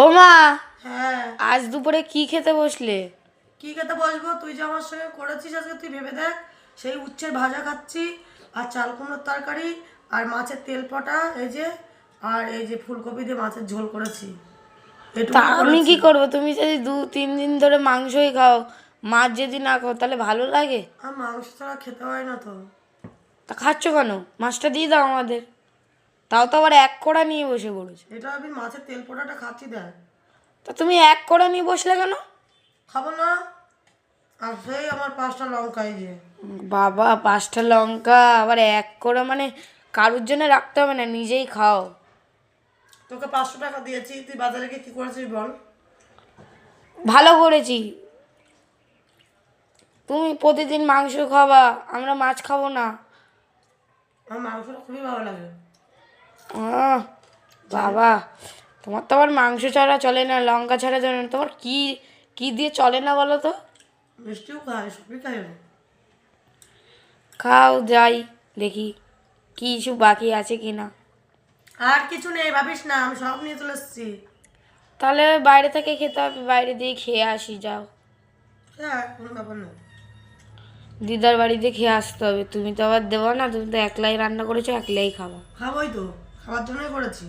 ও মা, হ্যাঁ, আজ দুপুরে কি খেতে বসলে? কি খেতে বসবো? তুই যে আমার সঙ্গে করেছিস আজকে, তুই ভেবে দেখ। সেই উচ্ছের ভাজা খাচ্ছি, আর চাল কুমড়োর তরকারি, আর মাছের তেল পটা, এই যে, আর এই যে ফুলকপি দিয়ে মাছের ঝোল করেছি, তা এটুকুই আমি করেছি। কি করব? তুমি যদি 2-3 দিন ধরে মাংসই খাও, মাছ যদি না খাও তাহলে ভালো লাগে? আর মাংস ছাড়া খেতে হয় না তো। তা খাচ্ছ কেন? মাছটা দিয়ে দাও আমাদের। তাও তো আবার এক কোড়া নিয়ে বসে পড়েছো। এটা আমি মাছের তেল পোড়াটা খাচ্ছি, দেখ। তা তুমি এক কোড়া নিয়ে বসলে কেন? খাবো না। আর সেই আমার 5টা লঙ্কা, এই যে। বাবা, 5টা লঙ্কা আবার এক কোড়া, মানে কারুর জন্য রাখতে হবে না, নিজেই খাও। তোকে 500 টাকা দিয়েছি, তুই বাজারে গিয়ে কি করেছিস বল? ভালো করেছি। তুমি প্রতিদিন মাংস খাবা, আমরা মাছ খাবো না। আমার মাংসটা খুবই ভালো লাগে। আহ, বাবা, তোমার তো আবার মাংস ছাড়া চলে না, লঙ্কা ছাড়া চলে না, তোমার কি কি দিয়ে চলে না বলো তো? মিষ্টিও খাই, সবই খাই আমি। খাও, যাই দেখি কি কিছু বাকি আছে কি না। আর কিছু নেই, ভাবিস না, আমি সব নিয়ে চলে এসেছি। তাহলে বাইরে থেকে খেতে হবে, বাইরে দিয়ে খেয়ে আসি, যাও। হ্যাঁ, কোনো ব্যাপার না। দিদার বাড়িতে খেয়ে আসতে হবে, তুমি তো আবার দেবো না, তুমি তো একলাই রান্না করেছো, একলাই খাবা। খাবোই তো, খাওয়ার জন্যই করেছি।